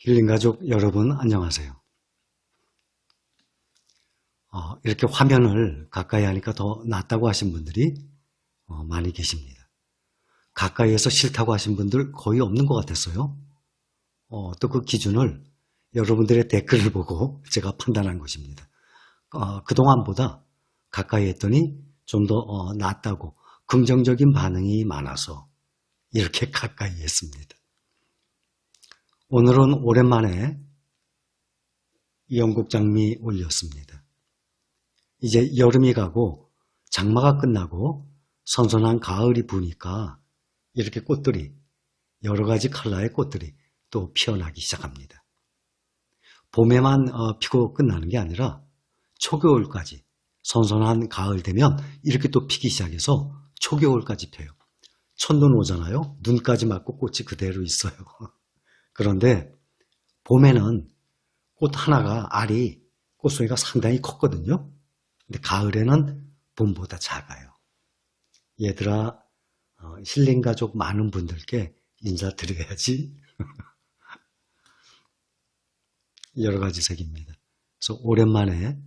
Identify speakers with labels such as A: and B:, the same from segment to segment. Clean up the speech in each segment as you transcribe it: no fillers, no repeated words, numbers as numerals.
A: 힐링가족 여러분 안녕하세요. 이렇게 화면을 가까이 하니까 더 낫다고 하신 분들이 많이 계십니다. 가까이에서 싫다고 하신 분들 거의 없는 것 같았어요. 또 그 기준을 여러분들의 댓글을 보고 제가 판단한 것입니다. 그동안보다 가까이 했더니 좀 더 낫다고 긍정적인 반응이 많아서 이렇게 가까이 했습니다. 오늘은 오랜만에 영국 장미 올렸습니다. 이제 여름이 가고 장마가 끝나고 선선한 가을이 부니까 이렇게 꽃들이 여러 가지 컬러의 꽃들이 또 피어나기 시작합니다. 봄에만 피고 끝나는 게 아니라 초겨울까지 선선한 가을 되면 이렇게 또 피기 시작해서 초겨울까지 펴요. 첫눈 오잖아요. 눈까지 맞고 꽃이 그대로 있어요. 그런데 봄에는 꽃 하나가 알이 꽃송이가 상당히 컸거든요. 근데 가을에는 봄보다 작아요. 얘들아, 힐링가족 많은 분들께 인사드려야지. 여러 가지 색입니다. 그래서 오랜만에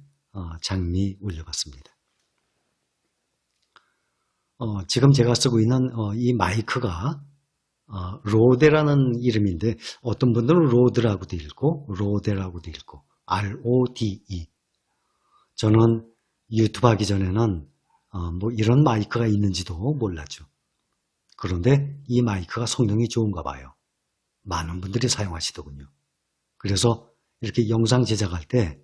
A: 장미 올려봤습니다. 지금 제가 쓰고 있는 이 마이크가 로데라는 이름인데 어떤 분들은 로드라고도 읽고 로데라고도 읽고 RODE. 저는 유튜브 하기 전에는 뭐 이런 마이크가 있는지도 몰랐죠. 그런데 이 마이크가 성능이 좋은가 봐요. 많은 분들이 사용하시더군요. 그래서 이렇게 영상 제작할 때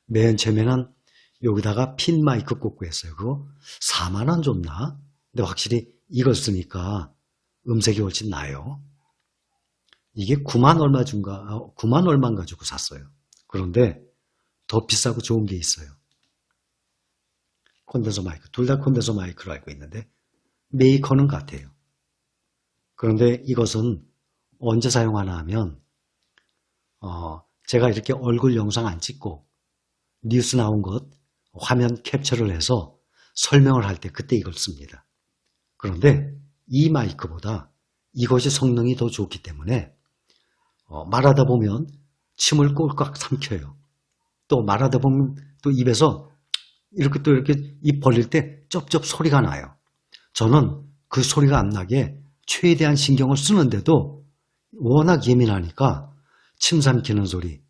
A: 맨 처음에는 여기다가 핀 마이크 꽂고 했어요. 그거 4만 원 줬나? 근데 확실히 이걸 쓰니까 음색이 훨씬 나아요. 이게 9만 얼마인가 주고 샀어요. 그런데 더 비싸고 좋은 게 있어요. 콘덴서 마이크. 둘 다 콘덴서 마이크로 알고 있는데 메이커는 같아요. 그런데 이것은 언제 사용하나 하면 제가 이렇게 얼굴 영상 안 찍고 뉴스 나온 것 화면 캡처를 해서 설명을 할 때 그때 이걸 씁니다. 그런데 이 마이크보다 이것이 성능이 더 좋기 때문에 말하다 보면 침을 꼴깍 삼켜요. 또 말하다 보면 또 입에서 이렇게 또 이렇게 입 벌릴 때 쩝쩝 소리가 나요. 저는 그 소리가 안 나게 최대한 신경을 쓰는데도 워낙 예민하니까 침 삼키는 소리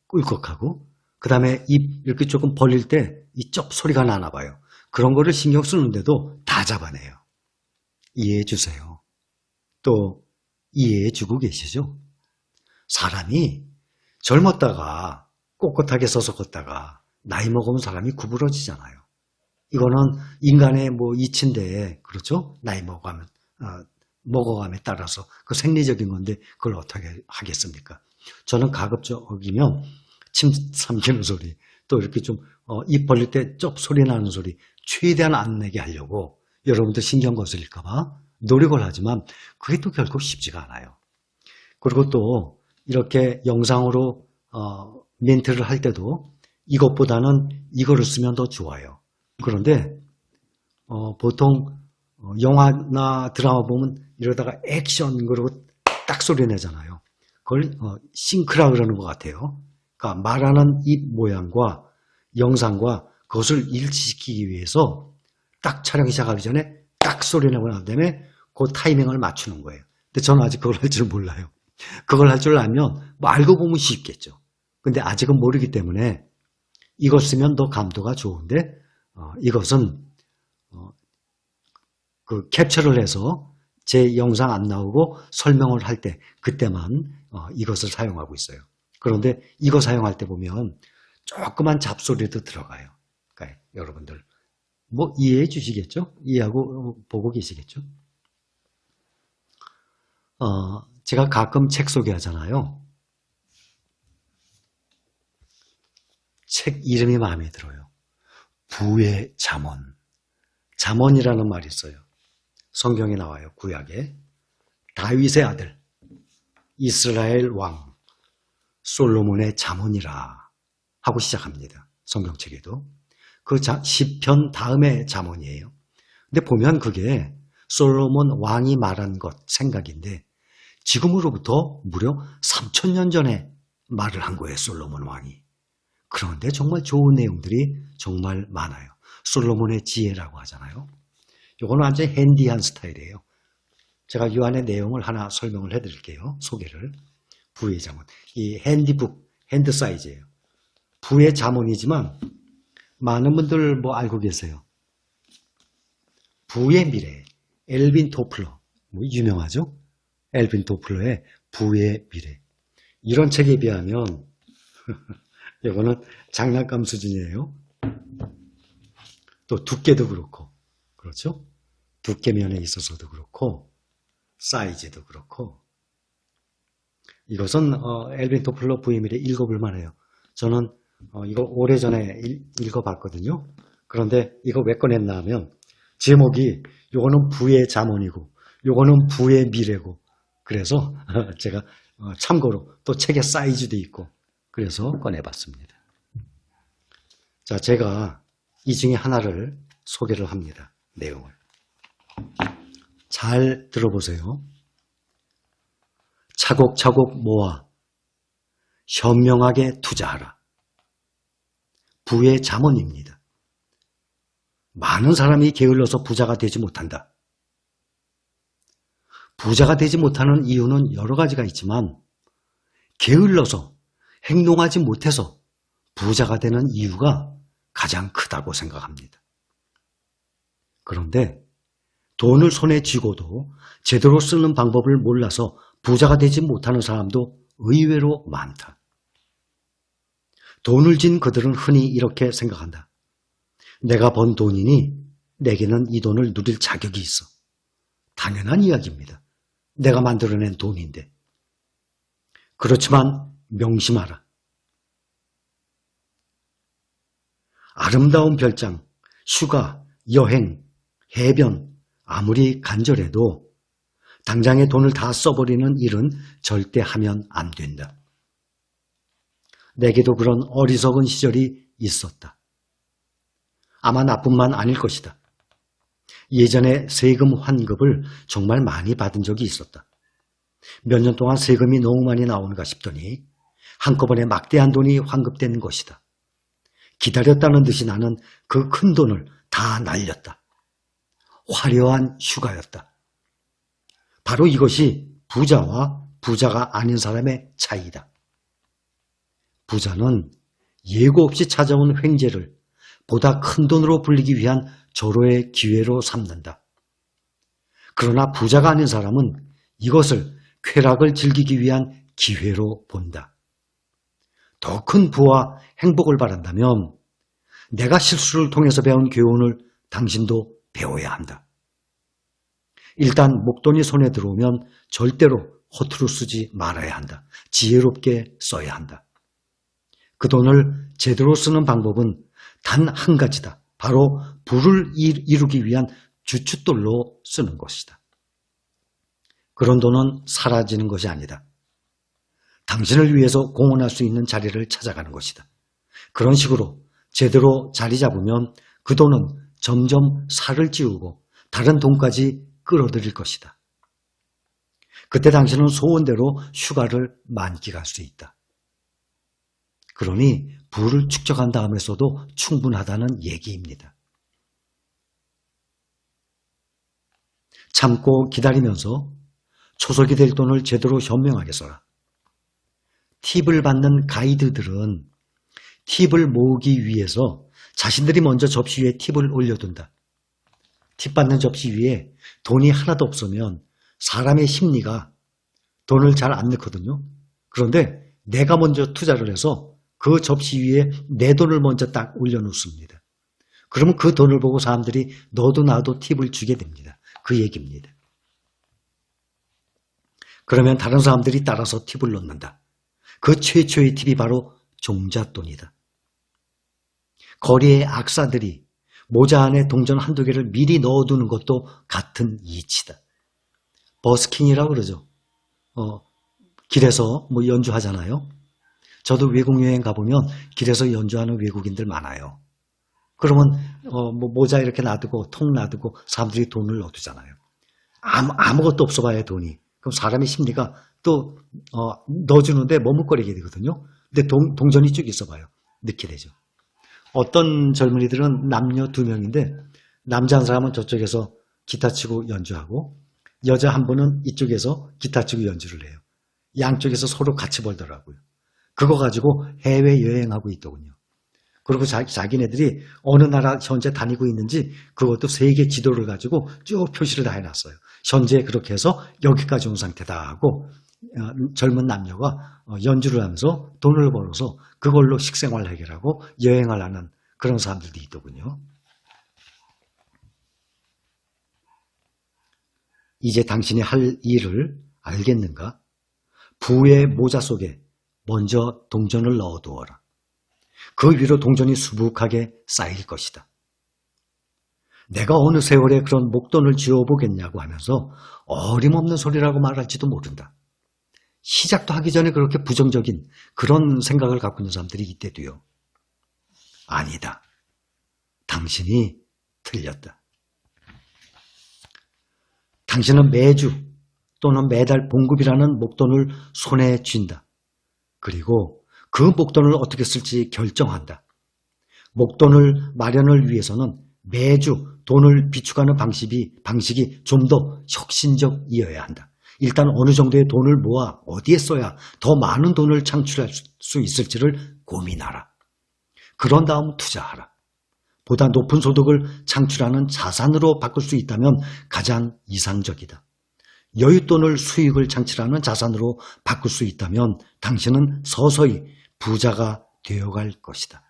A: 꿀꺽하고 그 다음에 입 이렇게 조금 벌릴 때 이 쩝 소리가 나나 봐요. 그런 거를 신경 쓰는데도 다 잡아내요. 이해해 주세요. 또 이해해 주고 계시죠? 사람이 젊었다가 꼿꼿하게 서서 걷다가 나이 먹으면 사람이 구부러지잖아요. 이거는 인간의 뭐 이치인데 그렇죠? 나이 먹어감에 따라서 그 생리적인 건데 그걸 어떻게 하겠습니까? 저는 가급적이면 침 삼키는 소리 또 이렇게 좀 입 벌릴 때 쩝 소리 나는 소리 최대한 안 내게 하려고 여러분들 신경 거슬릴까 봐 노력을 하지만 그게 또 결국 쉽지가 않아요. 그리고 또 이렇게 영상으로 멘트를 할 때도 이것보다는 이거를 쓰면 더 좋아요. 그런데 보통 영화나 드라마 보면 이러다가 액션 그러고 딱 소리 내잖아요. 그걸 싱크라 그러는 것 같아요. 그러니까 말하는 입 모양과 영상과 그것을 일치시키기 위해서 딱 촬영 시작하기 전에 딱 소리 내고 난 다음에 그 타이밍을 맞추는 거예요. 근데 저는 아직 그걸 할 줄 몰라요. 그걸 할 줄 알면 뭐 알고 보면 쉽겠죠. 근데 아직은 모르기 때문에 이것 쓰면 더 감도가 좋은데 이것은 그 캡처를 해서 제 영상 안 나오고 설명을 할 때 그때만 이것을 사용하고 있어요. 그런데 이거 사용할 때 보면 조그만 잡소리도 들어가요. 그러니까 여러분들 뭐 이해해 주시겠죠? 이해하고 보고 계시겠죠? 제가 가끔 책 소개하잖아요. 책 이름이 마음에 들어요. 부의 잠언. 잠언이라는 말이 있어요. 성경에 나와요. 구약에. 다윗의 아들, 이스라엘 왕, 솔로몬의 잠언이라 하고 시작합니다. 성경책에도. 그 시편 다음의 잠언이에요. 근데 보면 그게 솔로몬 왕이 말한 것 생각인데 지금으로부터 무려 3000년 전에 말을 한 거예요, 솔로몬 왕이. 그런데 정말 좋은 내용들이 정말 많아요. 솔로몬의 지혜라고 하잖아요. 이거는 완전히 핸디한 스타일이에요. 제가 이 안에 내용을 하나 설명을 해드릴게요. 소개를. 부의 자문. 이 핸디북, 핸드 사이즈예요. 부의 자문이지만 많은 분들 뭐 알고 계세요. 부의 미래, 엘빈 토플러. 뭐 유명하죠? 엘빈 토플러의 부의 미래. 이런 책에 비하면 이거는 장난감 수준이에요. 또 두께도 그렇고, 그렇죠? 두께면에 있어서도 그렇고, 사이즈도 그렇고. 이것은 엘빈 토플러 부의 미래 읽어볼 만해요. 저는 이거 오래전에 읽어봤거든요. 그런데 이거 왜 꺼냈나 하면 제목이 요거는 부의 자문이고 요거는 부의 미래고, 그래서 제가 참고로 또 책의 사이즈도 있고 그래서 꺼내봤습니다. 자, 제가 이 중에 하나를 소개를 합니다. 내용을. 잘 들어보세요. 차곡차곡 모아 현명하게 투자하라. 부의 자문입니다. 많은 사람이 게을러서 부자가 되지 못한다. 부자가 되지 못하는 이유는 여러 가지가 있지만 게을러서 행동하지 못해서 부자가 되는 이유가 가장 크다고 생각합니다. 그런데 돈을 손에 쥐고도 제대로 쓰는 방법을 몰라서 부자가 되지 못하는 사람도 의외로 많다. 돈을 진 그들은 흔히 이렇게 생각한다. 내가 번 돈이니 내게는 이 돈을 누릴 자격이 있어. 당연한 이야기입니다. 내가 만들어낸 돈인데. 그렇지만 명심하라. 아름다운 별장, 휴가, 여행, 해변 아무리 간절해도 당장에 돈을 다 써버리는 일은 절대 하면 안 된다. 내게도 그런 어리석은 시절이 있었다. 아마 나뿐만 아닐 것이다. 예전에 세금 환급을 정말 많이 받은 적이 있었다. 몇 년 동안 세금이 너무 많이 나오는가 싶더니 한꺼번에 막대한 돈이 환급된 것이다. 기다렸다는 듯이 나는 그 큰 돈을 다 날렸다. 화려한 휴가였다. 바로 이것이 부자와 부자가 아닌 사람의 차이다. 부자는 예고 없이 찾아온 횡재를 보다 큰 돈으로 불리기 위한 절호의 기회로 삼는다. 그러나 부자가 아닌 사람은 이것을 쾌락을 즐기기 위한 기회로 본다. 더 큰 부와 행복을 바란다면 내가 실수를 통해서 배운 교훈을 당신도 배워야 한다. 일단 목돈이 손에 들어오면 절대로 허투루 쓰지 말아야 한다. 지혜롭게 써야 한다. 그 돈을 제대로 쓰는 방법은 단 한 가지다. 바로 부를 이루기 위한 주춧돌로 쓰는 것이다. 그런 돈은 사라지는 것이 아니다. 당신을 위해서 공헌할 수 있는 자리를 찾아가는 것이다. 그런 식으로 제대로 자리 잡으면 그 돈은 점점 살을 찌우고 다른 돈까지 끌어들일 것이다. 그때 당신은 소원대로 휴가를 만끽할 수 있다. 그러니 부를 축적한 다음에서도 충분하다는 얘기입니다. 참고 기다리면서 초석이 될 돈을 제대로 현명하게 써라. 팁을 받는 가이드들은 팁을 모으기 위해서 자신들이 먼저 접시 위에 팁을 올려둔다. 팁 받는 접시 위에 돈이 하나도 없으면 사람의 심리가 돈을 잘 안 넣거든요. 그런데 내가 먼저 투자를 해서 그 접시 위에 내 돈을 먼저 딱 올려놓습니다. 그러면 그 돈을 보고 사람들이 너도 나도 팁을 주게 됩니다. 그 얘기입니다. 그러면 다른 사람들이 따라서 팁을 넣는다. 그 최초의 팁이 바로 종잣돈이다. 거리의 악사들이 모자 안에 동전 한두 개를 미리 넣어두는 것도 같은 이치다. 버스킹이라고 그러죠. 길에서 뭐 연주하잖아요. 저도 외국 여행 가보면 길에서 연주하는 외국인들 많아요. 그러면 뭐 모자 이렇게 놔두고 통 놔두고 사람들이 돈을 넣어두잖아요. 아무것도 없어 봐야 돈이. 그럼 사람의 심리가 또 넣어주는데 머뭇거리게 되거든요. 근데 동전이 쭉 있어봐요. 넣게 되죠. 어떤 젊은이들은 남녀 2명인데 남자 한 사람은 저쪽에서 기타 치고 연주하고 여자 한 분은 이쪽에서 기타 치고 연주를 해요. 양쪽에서 서로 같이 벌더라고요. 그거 가지고 해외여행하고 있더군요. 그리고 자기네들이 어느 나라 현재 다니고 있는지 그것도 세계 지도를 가지고 쭉 표시를 다 해놨어요. 현재 그렇게 해서 여기까지 온 상태다 하고 젊은 남녀가 연주를 하면서 돈을 벌어서 그걸로 식생활을 해결하고 여행을 하는 그런 사람들도 있더군요. 이제 당신이 할 일을 알겠는가? 부의 모자 속에 먼저 동전을 넣어두어라. 그 위로 동전이 수북하게 쌓일 것이다. 내가 어느 세월에 그런 목돈을 쥐어보겠냐고 하면서 어림없는 소리라고 말할지도 모른다. 시작도 하기 전에 그렇게 부정적인 그런 생각을 갖고 있는 사람들이 이때도요. 아니다. 당신이 틀렸다. 당신은 매주 또는 매달 봉급이라는 목돈을 손에 쥔다. 그리고 그 목돈을 어떻게 쓸지 결정한다. 목돈을 마련을 위해서는 매주 돈을 비축하는 방식이 좀 더 혁신적이어야 한다. 일단 어느 정도의 돈을 모아 어디에 써야 더 많은 돈을 창출할 수 있을지를 고민하라. 그런 다음 투자하라. 보다 높은 소득을 창출하는 자산으로 바꿀 수 있다면 가장 이상적이다. 여윳돈을 수익을 창출하는 자산으로 바꿀 수 있다면 당신은 서서히 부자가 되어갈 것이다.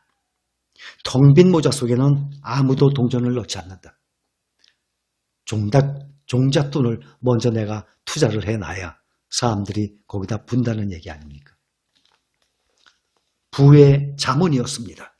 A: 텅 빈 모자 속에는 아무도 동전을 넣지 않는다. 종잣돈을 먼저 내가 투자를 해놔야 사람들이 거기다 분다는 얘기 아닙니까? 부의 잠언이었습니다.